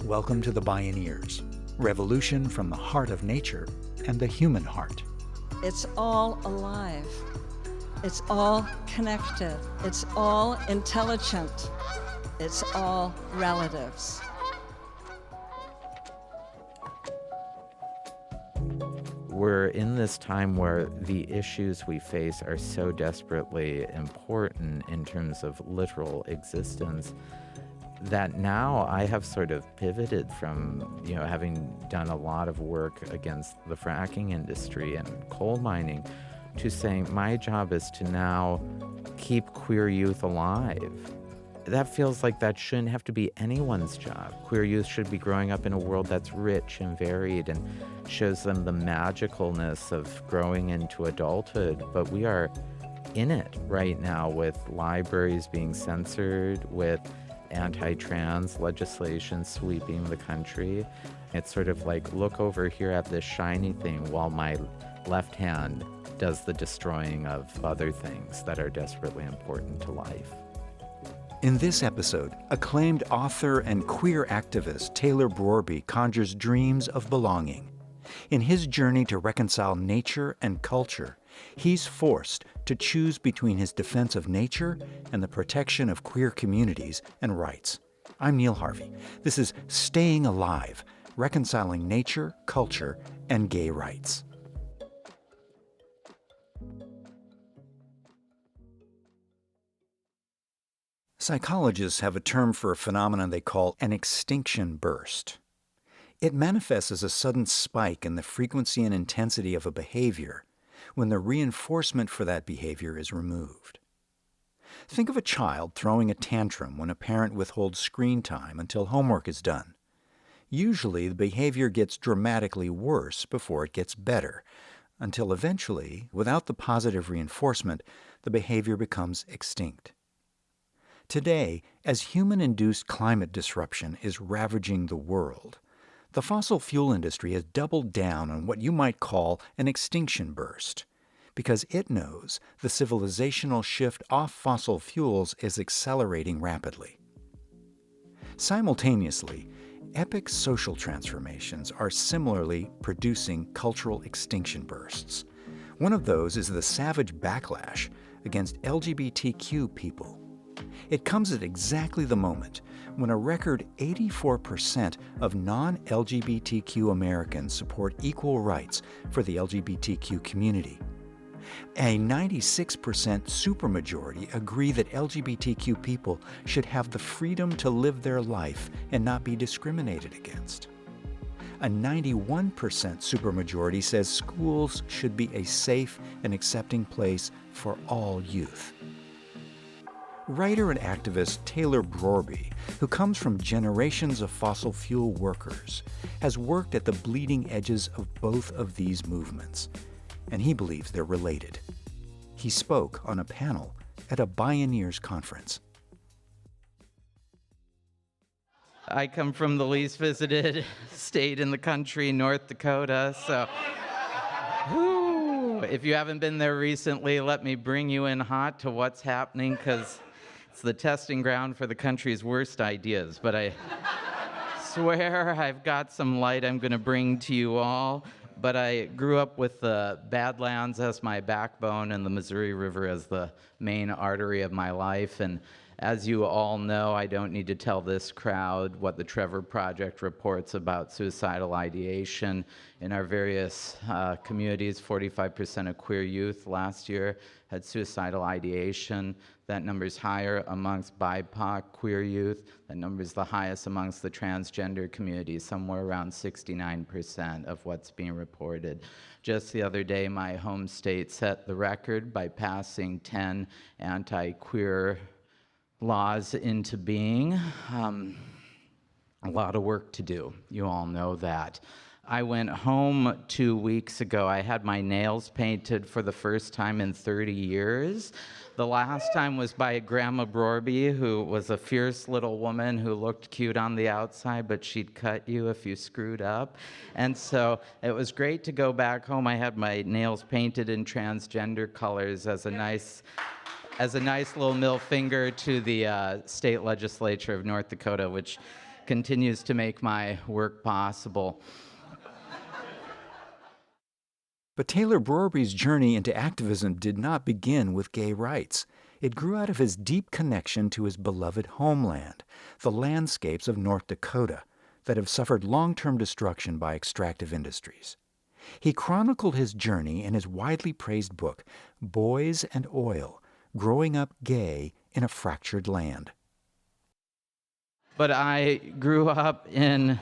Welcome to the Bioneers, revolution from the heart of nature and the human heart. It's all alive. It's all connected. It's all intelligent. It's all relatives. We're in this time where the issues we face are so desperately important in terms of literal existence that now I have sort of pivoted from, having done a lot of work against the fracking industry and coal mining to saying my job is to now keep queer youth alive. That feels like that shouldn't have to be anyone's job. Queer youth should be growing up in a world that's rich and varied and shows them the magicalness of growing into adulthood. But we are in it right now with libraries being censored, with anti-trans legislation sweeping the country. It's sort of like, look over here at this shiny thing while my left hand does the destroying of other things that are desperately important to life. In this episode, acclaimed author and queer activist Taylor Brorby conjures dreams of belonging. In his journey to reconcile nature and culture, he's forced to choose between his defense of nature and the protection of queer communities and rights. I'm Neil Harvey. This is Staying Alive, Reconciling Nature, Culture, and Gay Rights. Psychologists have a term for a phenomenon they call an extinction burst. It manifests as a sudden spike in the frequency and intensity of a behavior when the reinforcement for that behavior is removed. Think of a child throwing a tantrum when a parent withholds screen time until homework is done. Usually, the behavior gets dramatically worse before it gets better, until eventually, without the positive reinforcement, the behavior becomes extinct. Today, as human-induced climate disruption is ravaging the world, the fossil fuel industry has doubled down on what you might call an extinction burst, because it knows the civilizational shift off fossil fuels is accelerating rapidly. Simultaneously, epic social transformations are similarly producing cultural extinction bursts. One of those is the savage backlash against LGBTQ people. It comes at exactly the moment when a record 84% of non-LGBTQ Americans support equal rights for the LGBTQ community. A 96% supermajority agree that LGBTQ people should have the freedom to live their life and not be discriminated against. A 91% supermajority says schools should be a safe and accepting place for all youth. Writer and activist Taylor Brorby, who comes from generations of fossil fuel workers, has worked at the bleeding edges of both of these movements, and he believes they're related. He spoke on a panel at a Bioneers conference. I come from the least visited state in the country, North Dakota, so if you haven't been there recently, let me bring you in hot to what's happening, because it's the testing ground for the country's worst ideas. But I swear I've got some light I'm going to bring to you all. But I grew up with the Badlands as my backbone and the Missouri River as the main artery of my life. And as you all know, I don't need to tell this crowd what the Trevor Project reports about suicidal ideation in our various communities. 45% of queer youth last year had suicidal ideation. That number is higher amongst BIPOC queer youth. That number is the highest amongst the transgender community, somewhere around 69% of what's being reported. Just the other day, my home state set the record by passing 10 anti-queer laws into being. A lot of work to do. You all know that. I went home 2 weeks ago. I had my nails painted for the first time in 30 years. The last time was by Grandma Brorby, who was a fierce little woman who looked cute on the outside, but she'd cut you if you screwed up. And so it was great to go back home. I had my nails painted in transgender colors as a nice little middle finger to the state legislature of North Dakota, which continues to make my work possible. But Taylor Brorby's journey into activism did not begin with gay rights. It grew out of his deep connection to his beloved homeland, the landscapes of North Dakota that have suffered long-term destruction by extractive industries. He chronicled his journey in his widely praised book, Boys and Oil: Growing Up Gay in a Fractured Land. But I grew up in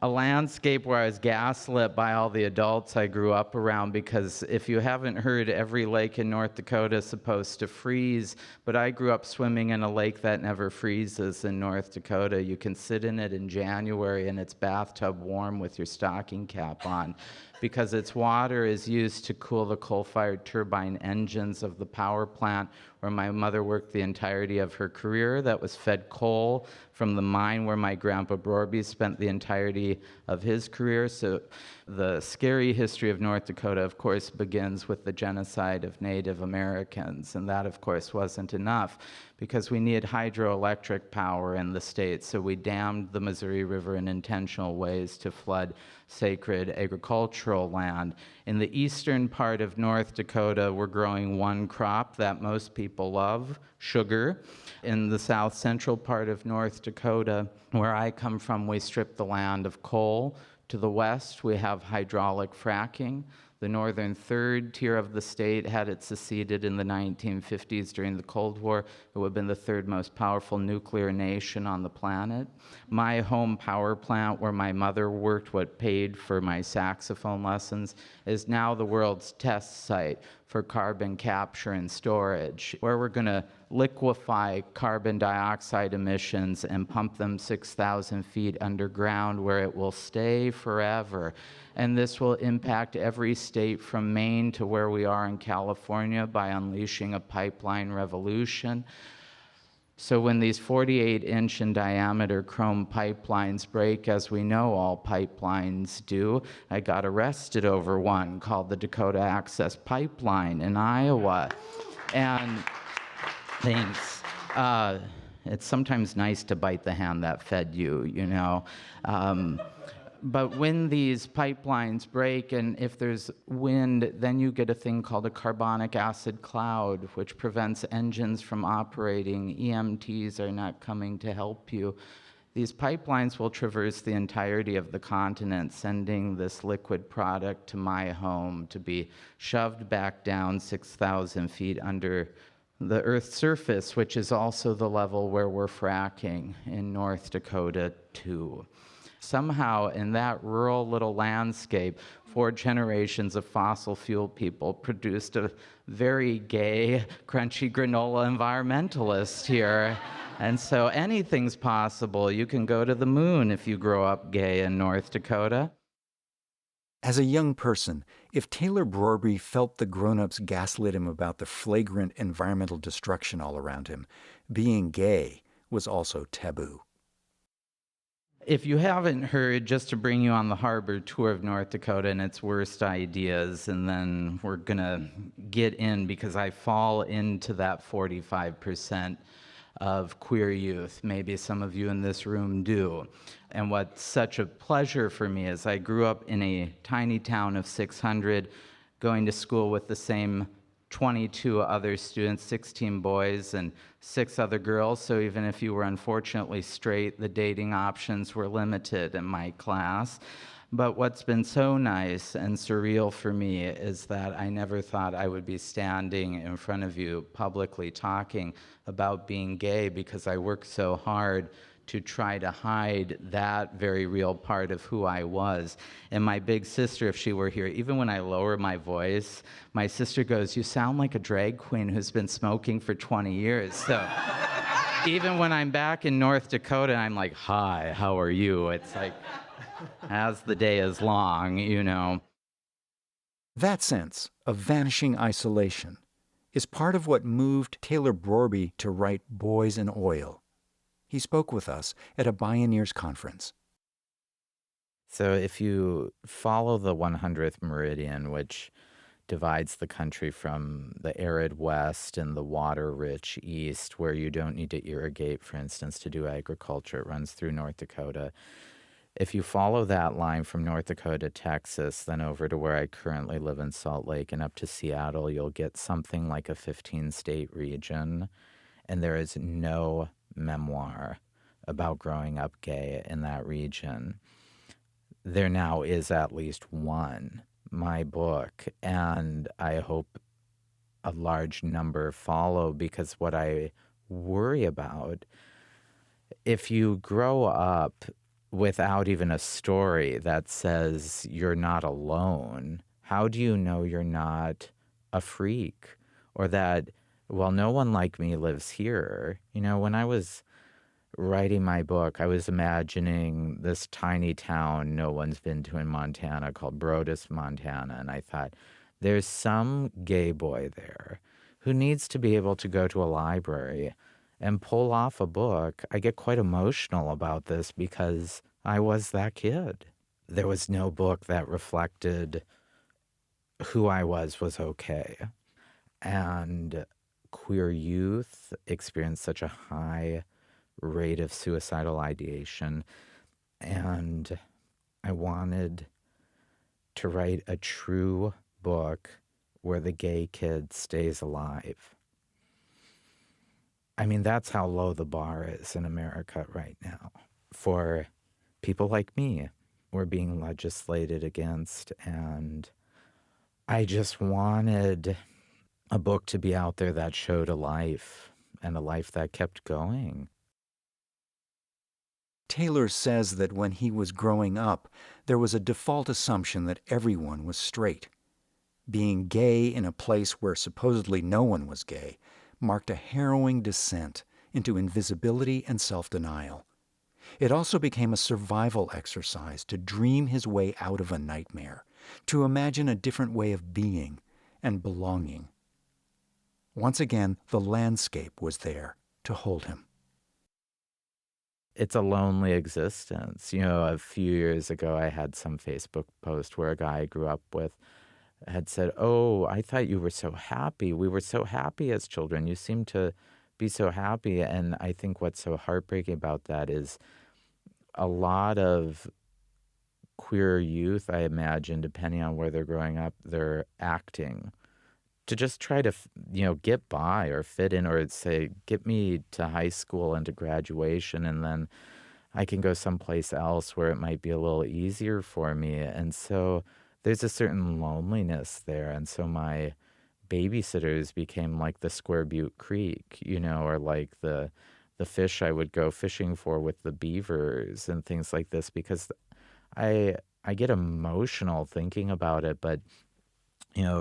a landscape where I was gaslit by all the adults I grew up around, because if you haven't heard, every lake in North Dakota is supposed to freeze, but I grew up swimming in a lake that never freezes in North Dakota. You can sit in it in January and it's bathtub warm with your stocking cap on, because its water is used to cool the coal-fired turbine engines of the power plant where my mother worked the entirety of her career, that was fed coal from the mine where my grandpa Brorby spent the entirety of his career. So the scary history of North Dakota, of course, begins with the genocide of Native Americans. And that, of course, wasn't enough, because we needed hydroelectric power in the state. So we dammed the Missouri River in intentional ways to flood sacred agricultural land. In the eastern part of North Dakota, we're growing one crop that most people love, sugar. In the south central part of North Dakota, where I come from, we strip the land of coal. To the west, we have hydraulic fracking. The northern third tier of the state had it seceded in the 1950s during the Cold War. It would have been the third most powerful nuclear nation on the planet. My home power plant, where my mother worked, what paid for my saxophone lessons, is now the world's test site for carbon capture and storage, where we're going to liquefy carbon dioxide emissions and pump them 6,000 feet underground, where it will stay forever. And this will impact every state from Maine to where we are in California by unleashing a pipeline revolution. So when these 48-inch in diameter chrome pipelines break, as we know all pipelines do, I got arrested over one called the Dakota Access Pipeline in Iowa. And thanks. It's sometimes nice to bite the hand that fed you, you know. But when these pipelines break, and if there's wind, then you get a thing called a carbonic acid cloud, which prevents engines from operating. EMTs are not coming to help you. These pipelines will traverse the entirety of the continent, sending this liquid product to my home to be shoved back down 6,000 feet under the Earth's surface, which is also the level where we're fracking in North Dakota, too. Somehow, in that rural little landscape, 4 generations of fossil fuel people produced a very gay, crunchy granola environmentalist here. And so anything's possible. You can go to the moon if you grow up gay in North Dakota. As a young person, if Taylor Brorby felt the grown-ups gaslit him about the flagrant environmental destruction all around him, being gay was also taboo. If you haven't heard, just to bring you on the harbor tour of North Dakota and its worst ideas, and then we're going to get in, because I fall into that 45% of queer youth. Maybe some of you in this room do. And what's such a pleasure for me is I grew up in a tiny town of 600, going to school with the same 22 other students, 16 boys and 6 other girls. So even if you were unfortunately straight, the dating options were limited in my class. But what's been so nice and surreal for me is that I never thought I would be standing in front of you publicly talking about being gay, because I worked so hard to try to hide that very real part of who I was. And my big sister, if she were here, even when I lower my voice, my sister goes, "You sound like a drag queen who's been smoking for 20 years. So even when I'm back in North Dakota, I'm like, "Hi, how are you?" It's like, as the day is long, you know. That sense of vanishing isolation is part of what moved Taylor Brorby to write Boys and Oil. He spoke with us at a Bioneers conference. So if you follow the 100th meridian, which divides the country from the arid west and the water-rich east, where you don't need to irrigate, for instance, to do agriculture. It runs through North Dakota. If you follow that line from North Dakota, Texas, then over to where I currently live in Salt Lake and up to Seattle, you'll get something like a 15-state region, and there is no memoir about growing up gay in that region. There now is at least one, my book, and I hope a large number follow, because what I worry about, if you grow up without even a story that says you're not alone, how do you know you're not a freak? Or that, well, no one like me lives here. When I was writing my book, I was imagining this tiny town no one's been to in Montana called Brorby, Montana. And I thought, there's some gay boy there who needs to be able to go to a library and pull off a book. I get quite emotional about this because I was that kid. There was no book that reflected who I was okay. And queer youth experienced such a high rate of suicidal ideation, and I wanted to write a true book where the gay kid stays alive. I mean, that's how low the bar is in America right now. For people like me, we're being legislated against, and I just wanted a book to be out there that showed a life, and a life that kept going. Taylor says that when he was growing up, there was a default assumption that everyone was straight. Being gay in a place where supposedly no one was gay marked a harrowing descent into invisibility and self-denial. It also became a survival exercise to dream his way out of a nightmare, to imagine a different way of being and belonging. Once again, the landscape was there to hold him. It's a lonely existence. A few years ago, I had some Facebook post where a guy I grew up with had said, "Oh, I thought you were so happy. We were so happy as children. You seem to be so happy." And I think what's so heartbreaking about that is a lot of queer youth, I imagine, depending on where they're growing up, they're acting to just try to, get by or fit in, or say, get me to high school and to graduation, and then I can go someplace else where it might be a little easier for me. And so there's a certain loneliness there. And so my babysitters became like the Square Butte Creek, or like the fish I would go fishing for with the beavers and things like this, because I get emotional thinking about it. But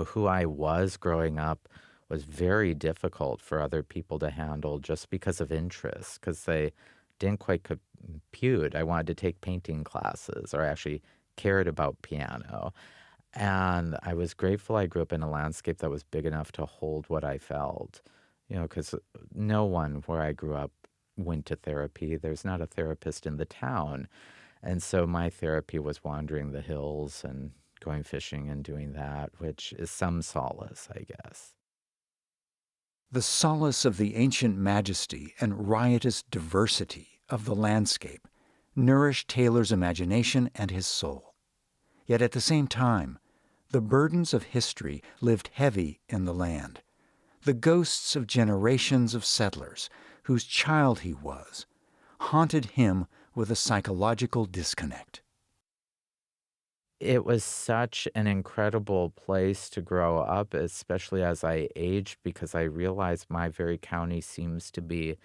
who I was growing up was very difficult for other people to handle just because of interest, because they didn't quite compute. I wanted to take painting classes, or I actually cared about piano. And I was grateful I grew up in a landscape that was big enough to hold what I felt, because no one where I grew up went to therapy. There's not a therapist in the town. And so my therapy was wandering the hills and going fishing and doing that, which is some solace, I guess. The solace of the ancient majesty and riotous diversity of the landscape nourished Taylor's imagination and his soul. Yet at the same time, the burdens of history lived heavy in the land. The ghosts of generations of settlers whose child he was haunted him with a psychological disconnect. It was such an incredible place to grow up, especially as I aged, because I realized my very county seems to be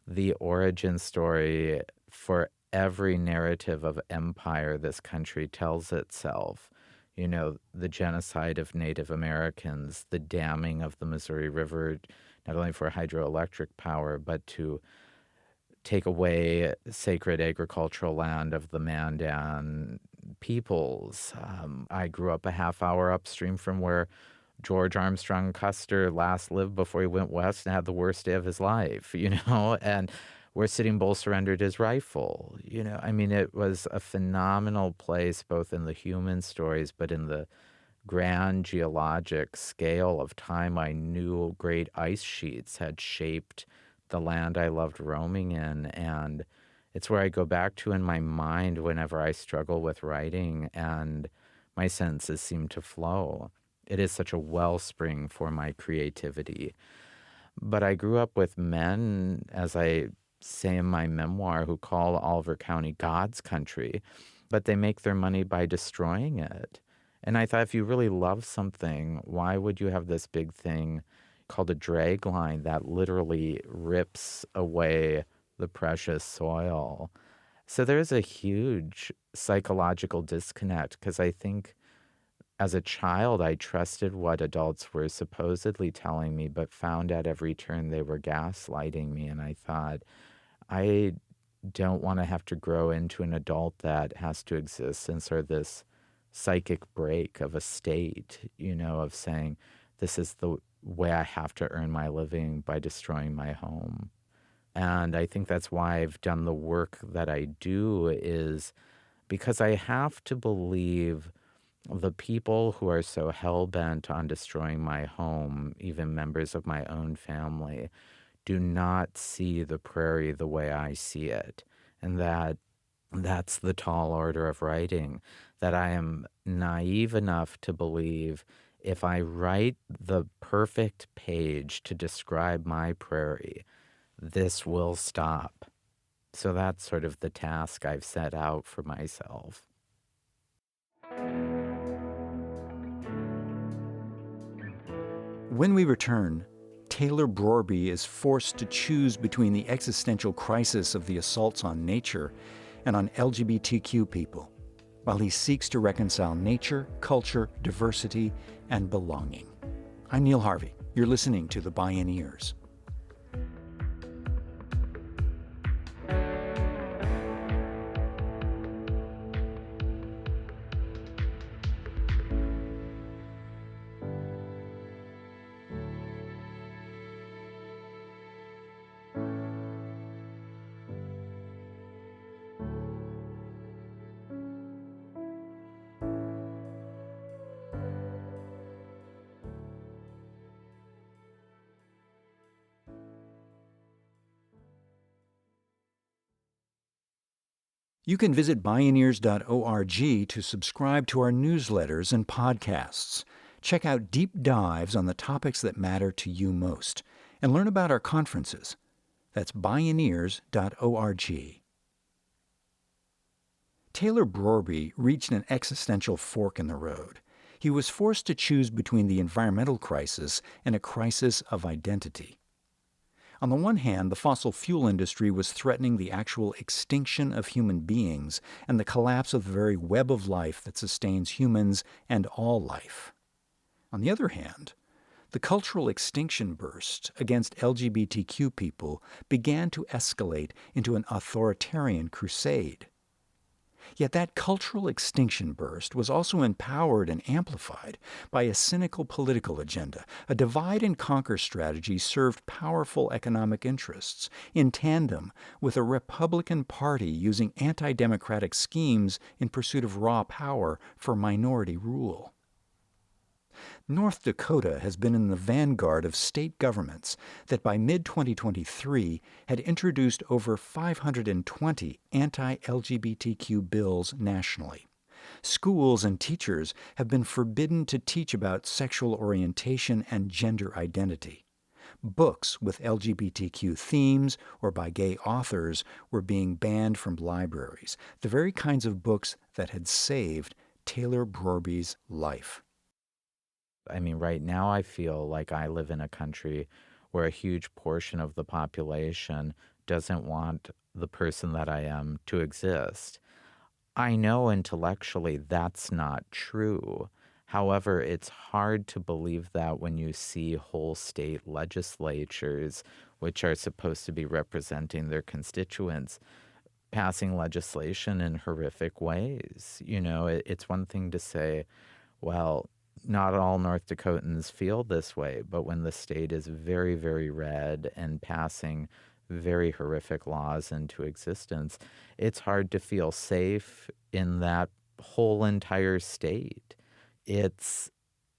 the origin story for every narrative of empire this country tells itself. The genocide of Native Americans, the damming of the Missouri River, not only for hydroelectric power, but to take away sacred agricultural land of the Mandan peoples. I grew up a half hour upstream from where George Armstrong Custer last lived before he went west and had the worst day of his life, and where Sitting Bull surrendered his rifle. It was a phenomenal place, both in the human stories, but in the grand geologic scale of time. I knew great ice sheets had shaped the land I loved roaming in. And it's where I go back to in my mind whenever I struggle with writing and my sentences seem to flow. It is such a wellspring for my creativity. But I grew up with men, as I say in my memoir, who call Oliver County God's country, but they make their money by destroying it. And I thought, if you really love something, why would you have this big thing called a drag line that literally rips away the precious soil? So there's a huge psychological disconnect because I think as a child, I trusted what adults were supposedly telling me, but found at every turn they were gaslighting me. And I thought, I don't want to have to grow into an adult that has to exist in sort of this psychic break of a state, of saying, this is the way I have to earn my living by destroying my home. And I think that's why I've done the work that I do, is because I have to believe the people who are so hell-bent on destroying my home, even members of my own family, do not see the prairie the way I see it. And that's the tall order of writing, that I am naive enough to believe if I write the perfect page to describe my prairie, this will stop. So that's sort of the task I've set out for myself. When we return, Taylor Brorby is forced to choose between the existential crisis of the assaults on nature and on LGBTQ people, while he seeks to reconcile nature, culture, diversity, and belonging. I'm Neil Harvey. You're listening to The Bioneers. You can visit Bioneers.org to subscribe to our newsletters and podcasts. Check out deep dives on the topics that matter to you most, and learn about our conferences. That's Bioneers.org. Taylor Brorby reached an existential fork in the road. He was forced to choose between the environmental crisis and a crisis of identity. On the one hand, the fossil fuel industry was threatening the actual extinction of human beings and the collapse of the very web of life that sustains humans and all life. On the other hand, the cultural extinction burst against LGBTQ people began to escalate into an authoritarian crusade. Yet that cultural extinction burst was also empowered and amplified by a cynical political agenda. A divide-and-conquer strategy served powerful economic interests, in tandem with a Republican Party using anti-democratic schemes in pursuit of raw power for minority rule. North Dakota has been in the vanguard of state governments that by mid-2023 had introduced over 520 anti-LGBTQ bills nationally. Schools and teachers have been forbidden to teach about sexual orientation and gender identity. Books with LGBTQ themes or by gay authors were being banned from libraries, the very kinds of books that had saved Taylor Brorby's life. I mean, right now I feel like I live in a country where a huge portion of the population doesn't want the person that I am to exist. I know intellectually that's not true. However, it's hard to believe that when you see whole state legislatures, which are supposed to be representing their constituents, passing legislation in horrific ways. It's one thing to say, well, not all North Dakotans feel this way, but when the state is very, very red and passing very horrific laws into existence, it's hard to feel safe in that whole entire state. It's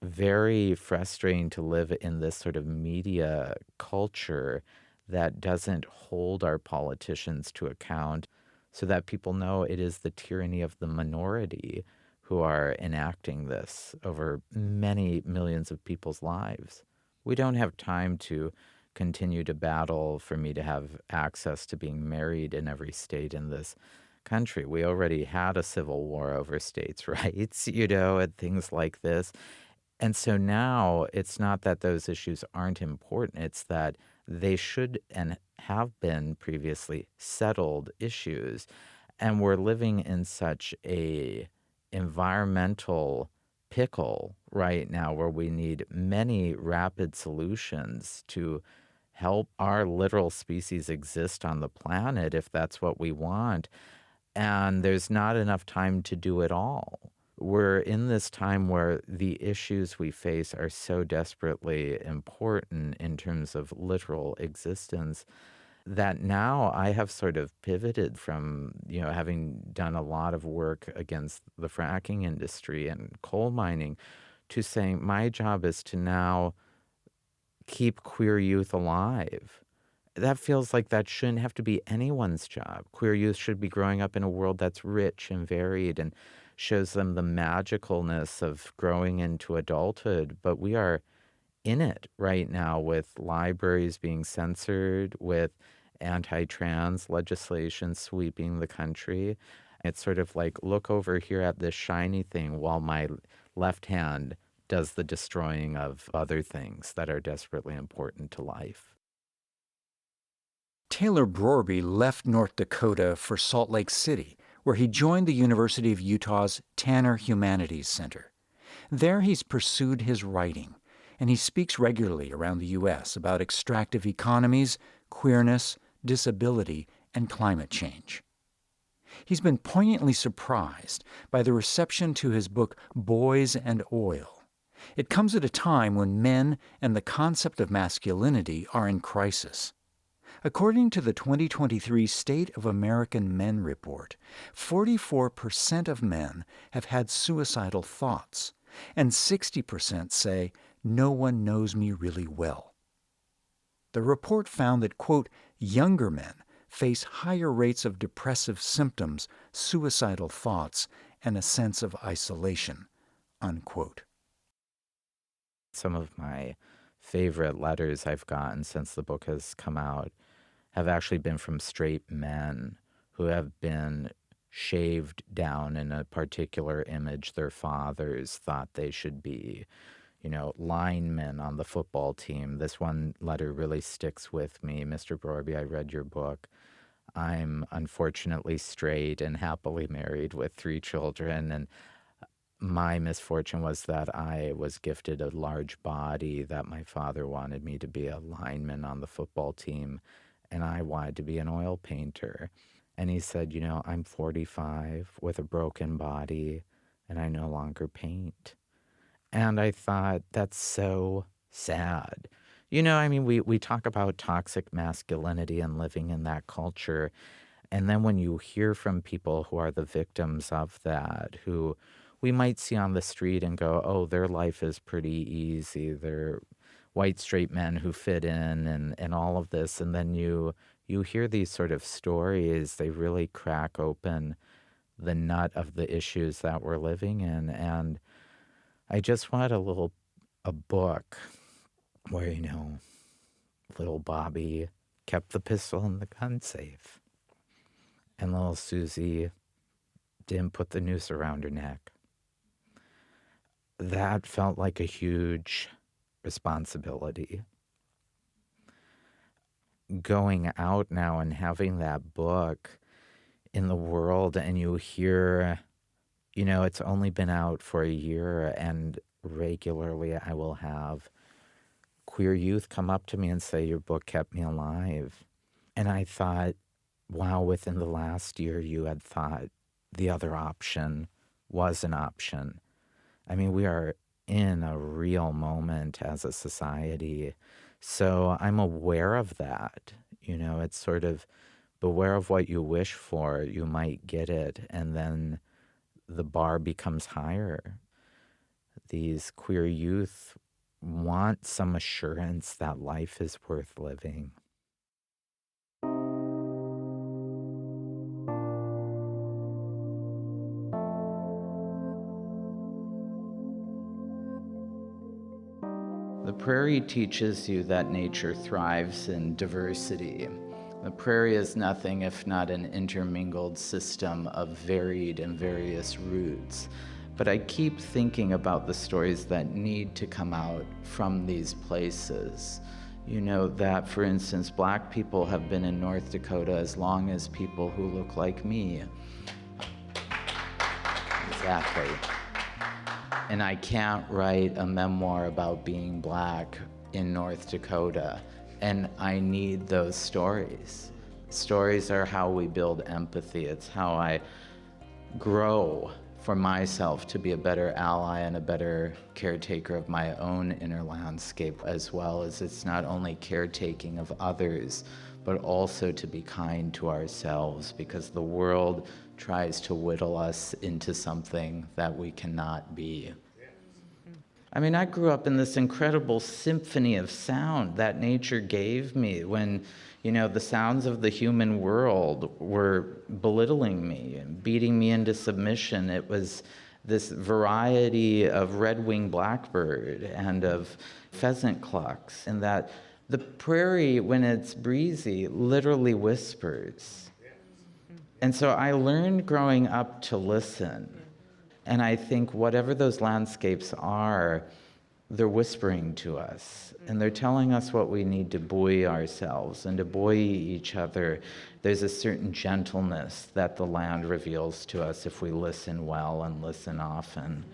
very frustrating to live in this sort of media culture that doesn't hold our politicians to account so that people know it is the tyranny of the minority who are enacting this over many millions of people's lives. We don't have time to continue to battle for me to have access to being married in every state in this country. We already had a civil war over states' rights, and things like this. And so now it's not that those issues aren't important, it's that they should and have been previously settled issues. And we're living in such a environmental pickle right now where we need many rapid solutions to help our literal species exist on the planet if that's what we want. And there's not enough time to do it all. We're in this time where the issues we face are so desperately important in terms of literal existence that now I have sort of pivoted from, having done a lot of work against the fracking industry and coal mining to saying my job is to now keep queer youth alive. That feels like that shouldn't have to be anyone's job. Queer youth should be growing up in a world that's rich and varied and shows them the magicalness of growing into adulthood. But we are in it right now with libraries being censored, with anti-trans legislation sweeping the country. It's sort of like, look over here at this shiny thing while my left hand does the destroying of other things that are desperately important to life. Taylor Brorby left North Dakota for Salt Lake City, where he joined the University of Utah's Tanner Humanities Center. There he's pursued his writing, and he speaks regularly around the U.S. about extractive economies, queerness, disability, and climate change. He's been poignantly surprised by the reception to his book Boys and Oil. It comes at a time when men and the concept of masculinity are in crisis. According to the 2023 State of American Men report, 44% of men have had suicidal thoughts, and 60% say, "No one knows me really well." The report found that, quote, younger men face higher rates of depressive symptoms, suicidal thoughts, and a sense of isolation, unquote. Some of my favorite letters I've gotten since the book has come out have actually been from straight men who have been shaved down in a particular image their fathers thought they should be. Linemen on the football team. This one letter really sticks with me. Mr. Brorby, I read your book. I'm unfortunately straight and happily married with 3 children, and my misfortune was that I was gifted a large body, that my father wanted me to be a lineman on the football team, and I wanted to be an oil painter. And he said, I'm 45 with a broken body, and I no longer paint. And I thought, that's so sad. We talk about toxic masculinity and living in that culture. And then when you hear from people who are the victims of that, who we might see on the street and go, oh, their life is pretty easy. They're white straight men who fit in and all of this. And then you hear these sort of stories, they really crack open the nut of the issues that we're living in. And I just wanted a book where, little Bobby kept the pistol in the gun safe. And little Susie didn't put the noose around her neck. That felt like a huge responsibility. Going out now and having that book in the world, and you hear, it's only been out for a year, and regularly I will have queer youth come up to me and say, your book kept me alive. And I thought, wow, within the last year you had thought the other option was an option. I mean, we are in a real moment as a society. So I'm aware of that. It's sort of beware of what you wish for, you might get it, and then the bar becomes higher. these queer youth want some assurance that life is worth living. The prairie teaches you that nature thrives in diversity. The prairie is nothing if not an intermingled system of varied and various roots. But I keep thinking about the stories that need to come out from these places. You know that, for instance, Black people have been in North Dakota as long as people who look like me. Exactly. And I can't write a memoir about being Black in North Dakota. And I need those stories. Stories are how we build empathy. It's how I grow for myself to be a better ally and a better caretaker of my own inner landscape, as well as it's not only caretaking of others, but also to be kind to ourselves, because the world tries to whittle us into something that we cannot be. I mean, I grew up in this incredible symphony of sound that nature gave me when, the sounds of the human world were belittling me and beating me into submission. It was this variety of red-winged blackbird and of pheasant clucks, and that the prairie, when it's breezy, literally whispers. And so I learned growing up to listen. And I think whatever those landscapes are, they're whispering to us. And they're telling us what we need to buoy ourselves and to buoy each other. There's a certain gentleness that the land reveals to us if we listen well and listen often.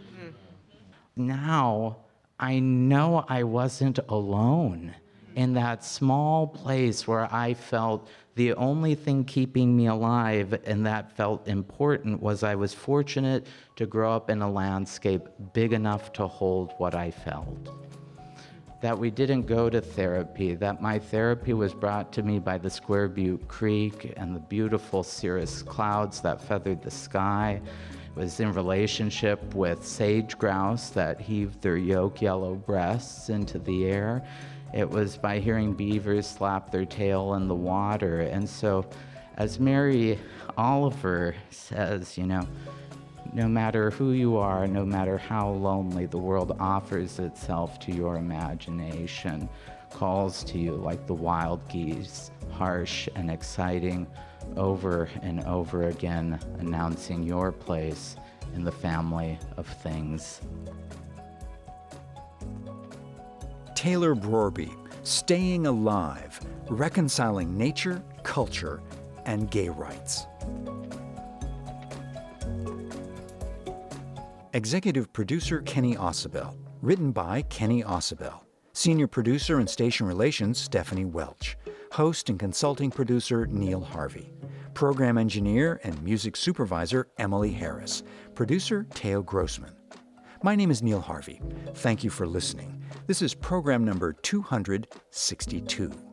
Now, I know I wasn't alone in that small place where I felt the only thing keeping me alive and that felt important was I was fortunate to grow up in a landscape big enough to hold what I felt. That we didn't go to therapy, that my therapy was brought to me by the Square Butte Creek and the beautiful cirrus clouds that feathered the sky. It was in relationship with sage grouse that heaved their yolk yellow breasts into the air. It was by hearing beavers slap their tail in the water. And so, as Mary Oliver says, no matter who you are, no matter how lonely, the world offers itself to your imagination, calls to you like the wild geese, harsh and exciting, over and over again, announcing your place in the family of things. Taylor Brorby, Staying Alive, Reconciling Nature, Culture, and Gay Rights. Executive Producer Kenny Ausubel. Written by Kenny Ausubel. Senior Producer and Station Relations Stephanie Welch. Host and Consulting Producer Neil Harvey. Program Engineer and Music Supervisor Emily Harris. Producer Teo Grossman. My name is Neil Harvey. Thank you for listening. This is program number 262.